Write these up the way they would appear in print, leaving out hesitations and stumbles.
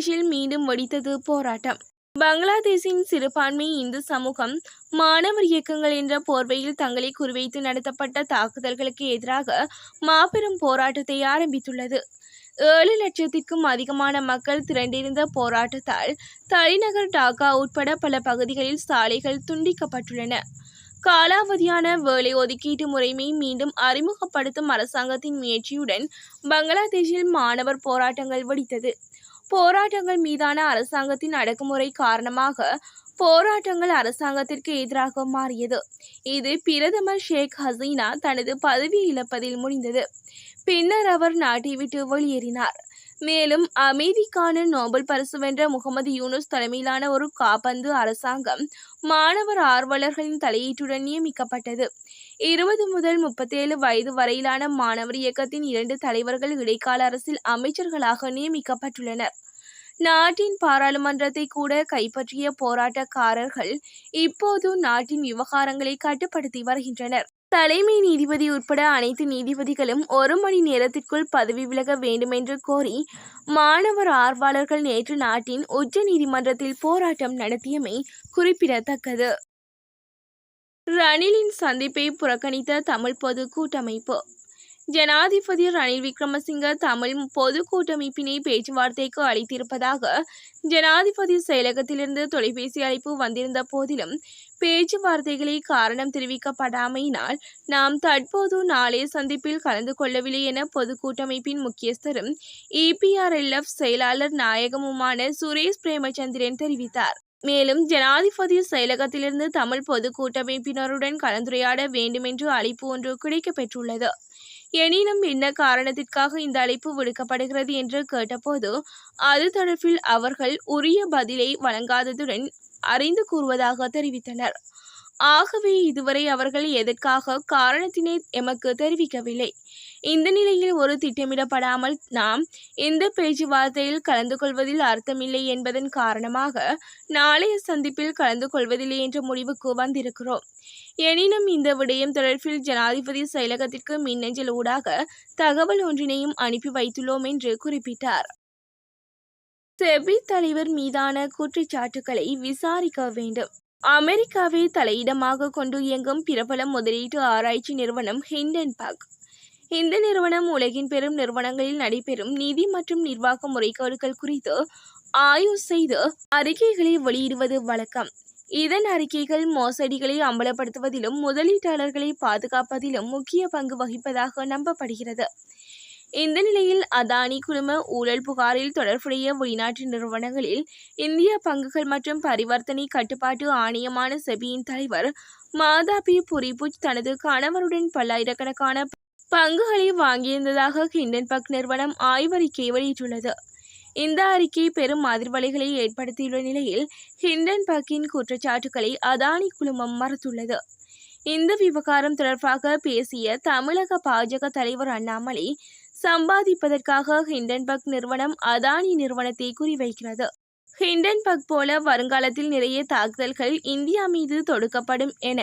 பங்களாதேஷில் மீண்டும் வெடித்தது போராட்டம். பங்களாதேஷின் சிறுபான்மை இந்து சமூகம் மாணவர் இயக்கங்கள் என்ற போர்வையில் தங்களை குறிவைத்து நடத்தப்பட்ட தாக்குதல்களுக்கு எதிராக மாபெரும் போராட்டத்தை ஆரம்பித்துள்ளது. 7 லட்சத்திற்கும் அதிகமான மக்கள் திரண்டிருந்த போராட்டத்தால் தலைநகர் டாக்கா உட்பட பல பகுதிகளில் சாலைகள் துண்டிக்கப்பட்டுள்ளன. காலாவதியான வேலை ஒதுக்கீட்டு முறைமை மீண்டும் அறிமுகப்படுத்தும் அரசாங்கத்தின் முயற்சியுடன் பங்களாதேஷில் மாணவர் போராட்டங்கள் வெடித்தது. போராட்டங்கள் மீதான அரசாங்கத்தின் அடக்குமுறை காரணமாக போராட்டங்கள் அரசாங்கத்திற்கு எதிராக மாறியது. இது பிரதமர் ஷேக் ஹசீனா தனது பதவியை இழப்பதில் முடிந்தது. பின்னர் அவர் நாட்டை விட்டு வெளியேறினார். மேலும் அமைதிக்கான நோபல் பரிசு வென்ற முகமது யூனுஸ் தலைமையிலான ஒரு காபந்து அரசாங்கம் மாணவர் ஆர்வலர்களின் தலையீட்டுடன் நியமிக்கப்பட்டது. 20 முதல் 37 வயது வரையிலான மாணவர் இயக்கத்தின் 2 தலைவர்கள் இடைக்கால அரசில் அமைச்சர்களாக நியமிக்கப்பட்டுள்ளனர். நாட்டின் பாராளுமன்றத்தை கூட கைப்பற்றிய போராட்டக்காரர்கள் இப்போது நாட்டின் விவகாரங்களை கட்டுப்படுத்தி வருகின்றனர். தலைமை நீதிபதி உட்பட அனைத்து நீதிபதிகளும் 1 மணி நேரத்திற்குள் பதவி விலக வேண்டுமென்று கோரி மாணவர் ஆர்வலர்கள் நேற்று நாட்டின் உச்ச நீதிமன்றத்தில் போராட்டம் நடத்தியமை குறிப்பிடத்தக்கது. ரணிலின் சந்திப்பை புறக்கணித்த தமிழ் பொது கூட்டமைப்பு. ஜனாதிபதி ரணில் விக்ரமசிங்க தமிழ் பொது கூட்டமைப்பினை பேச்சுவார்த்தைக்கு அழைத்திருப்பதாக ஜனாதிபதி செயலகத்திலிருந்து தொலைபேசி அழைப்பு வந்திருந்த போதிலும் பேச்சுவார்த்தைகளை காரணம் தெரிவிக்கப்படாமையினால் நாம் தற்போது நாளைய சந்திப்பில் கலந்து கொள்ளவில்லை என பொது கூட்டமைப்பின் முக்கியஸ்தரும் EPRLF செயலாளர் நாயகமுமான சுரேஷ் பிரேமச்சந்திரன் தெரிவித்தார். மேலும் ஜனாதிபதி செயலகத்திலிருந்து தமிழ் பொது கூட்டமைப்பினருடன் கலந்துரையாட வேண்டுமென்று அழைப்பு ஒன்று கிடைக்கப்பெற்றுள்ளது. எனினும் என்ன காரணத்திற்காக இந்த அழைப்பு விடுக்கப்படுகிறது என்று கேட்டபோது அது தொடர்பில் அவர்கள் உரிய பதிலை வழங்காததுடன் அறிந்து கூறுவதாக தெரிவித்தனர். ஆகவே இதுவரை அவர்கள் எதற்காக காரணத்தினை எமக்கு தெரிவிக்கவில்லை. இந்த நிலையில் ஒரு திட்டமிடப்படாமல் நாம் இந்த பேச்சுவார்த்தையில் கலந்து கொள்வதில் அர்த்தமில்லை என்பதன் காரணமாக நாளைய சந்திப்பில் கலந்து கொள்வதில்லை என்ற முடிவுக்கு வந்திருக்கிறோம். எனினும் இந்த விடயம் தொடர்பில் ஜனாதிபதி செயலகத்திற்கு மின்னஞ்சல் ஊடாக தகவல் ஒன்றினையும் அனுப்பி வைத்துள்ளோம் என்று குறிப்பிட்டார். செபி தலைவர் மீதான குற்றச்சாட்டுகளை விசாரிக்க வேண்டும். அமெரிக்காவை தலையிடமாக கொண்டு இயங்கும் பிரபல முதலீட்டு ஆராய்ச்சி நிறுவனம் ஹிண்டன்பர்க். இந்த நிறுவனம் உலகின் பெரும் நிறுவனங்களில் நடைபெறும் நிதி மற்றும் நிர்வாக முறைகேடுகள் குறித்து ஆய்வு செய்து அறிக்கைகளை வெளியிடுவது வழக்கம். இதன் அறிக்கைகள் மோசடிகளை அம்பலப்படுத்துவதிலும் முதலீட்டாளர்களை பாதுகாப்பதிலும் முக்கிய பங்கு வகிப்பதாக நம்பப்படுகிறது. இந்த நிலையில் அதானி குழும ஊழல் புகாரில் தொடர்புடைய வெளிநாட்டு நிறுவனங்களில் இந்திய பங்குகள் மற்றும் பரிவர்த்தனை கட்டுப்பாட்டு ஆணையமான செபியின் தலைவர் மாதாபி புரிபுஜ் தனது கணவருடன் பல்லாயிரக்கணக்கான பங்குகளை வாங்கியிருந்ததாக ஹிண்டன்பர்க் நிறுவனம் ஆய்வறிக்கை வெளியிட்டுள்ளது. இந்த அறிக்கை பெரும் அதிர்வலைகளை ஏற்படுத்தியுள்ள நிலையில் ஹிண்டன்பர்க்கின் குற்றச்சாட்டுகளை அதானி குழுமம் மறுத்துள்ளது. இந்த விவகாரம் தொடர்பாக பேசிய தமிழக பாஜக தலைவர் அண்ணாமலை சம்பாதிப்பதற்காக ஹிண்டன்பர்க் நிறுவனம் அதானி நிறுவனத்தை குறிவைக்கிறது. ஹிண்டன்பர்க் போல வருங்காலத்தில் நிறைய தாக்குதல்கள் இந்தியா மீது தொடுக்கப்படும் என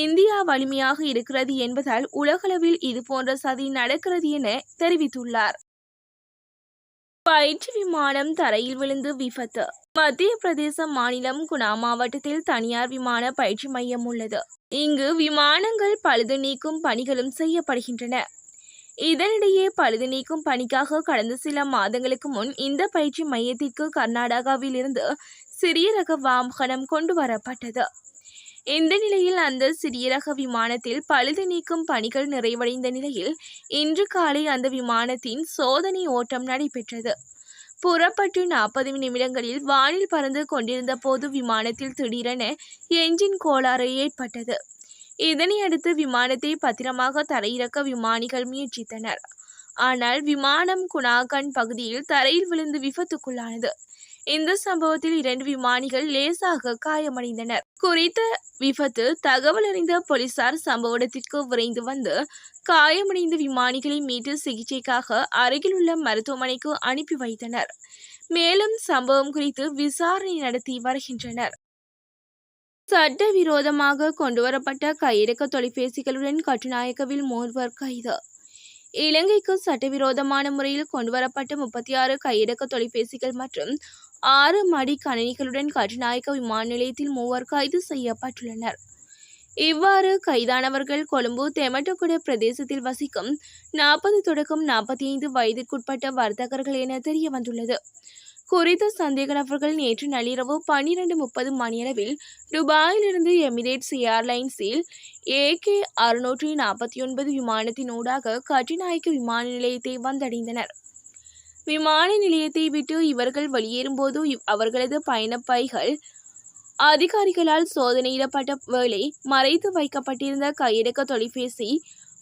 இந்தியா வலிமையாக இருக்கிறது என்பதால் உலகளவில் இதுபோன்ற சதி நடக்கிறது என தெரிவித்துள்ளார். பயிற்சி விமானம் தரையில் விழுந்து விபத்து. மத்திய பிரதேச மாநிலம் குனா மாவட்டத்தில் தனியார் விமான பயிற்சி மையம் உள்ளது. இங்கு விமானங்கள் பழுது நீக்கும் பணிகளும் செய்யப்படுகின்றன. இதனிடையே பழுது நீக்கும் பணிக்காக கடந்த சில மாதங்களுக்கு முன் இந்த பயிற்சி மையத்திற்கு கர்நாடகாவில் இருந்து சிறிய ரக வாகனம் கொண்டு வரப்பட்டது. இந்த நிலையில் அந்த சிறிய ரக விமானத்தில் பழுது நீக்கும் பணிகள் நிறைவடைந்த நிலையில் இன்று காலை அந்த விமானத்தின் சோதனை ஓட்டம் நடைபெற்றது. புறப்பட்டு 40 நிமிடங்களில் வானில் பறந்து கொண்டிருந்த போது விமானத்தில் திடீரென என்ஜின் கோளாறு ஏற்பட்டது. இதனையடுத்து விமானத்தை பத்திரமாக தரையிறக்க விமானிகள் முயற்சித்தனர். ஆனால் விமானம் குனாகன் பகுதியில் தரையில் விழுந்து விபத்துக்குள்ளானது. இந்த சம்பவத்தில் 2 விமானிகள் லேசாக காயமடைந்தனர். குறித்த விபத்து தகவல் அறிந்த போலீசார் சம்பவ இடத்திற்கு விரைந்து வந்து காயமடைந்த விமானிகளை மீட்டு சிகிச்சைக்காக அருகிலுள்ள மருத்துவமனைக்கு அனுப்பி வைத்தனர். மேலும் சம்பவம் குறித்து விசாரணை நடத்தி வருகின்றனர். சட்டவிரோதமாக கொண்டுவரப்பட்ட கையடக்க தொலைபேசிகளுடன் கட்டுநாயக்கவில் 3 கைது. இலங்கைக்கு சட்டவிரோதமான முறையில் கொண்டுவரப்பட்ட 36 கையடக்க தொலைபேசிகள் மற்றும் 6 மடிக்கணினிகளுடன் கட்டுநாயக்க விமான நிலையத்தில் 3 கைது செய்யப்பட்டுள்ளனர். இவ்வாறு கைதானவர்கள் கொழும்பு தெமட்டகுட பிரதேசத்தில் வசிக்கும் 40 தொடக்கம் 45 வயதிற்குட்பட்ட வர்த்தகர்கள் என தெரிய வந்துள்ளது. குறித்த சந்தேக நபர்கள் நேற்று நள்ளிரவு 12:30 மணியளவில் துபாயிலிருந்து எமிரேட்ஸ் ஏர்லைன்ஸில் AK 649 விமானத்தின் ஊடாக கட்டுநாயக்க விமான நிலையத்தை வந்தடைந்தனர். விமான நிலையத்தை விட்டு இவர்கள் வெளியேறும்போது அவர்களது பயணப்பைகள் அதிகாரிகளால் சோதனையிடப்பட்ட வேளை மறைத்து வைக்கப்பட்டிருந்த கையடக்க தொலைபேசி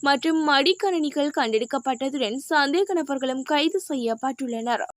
மற்றும் மடிக்கணினிகள் கண்டெடுக்கப்பட்டதுடன் சந்தேக நபர்களும் கைது செய்யப்பட்டுள்ளனர்.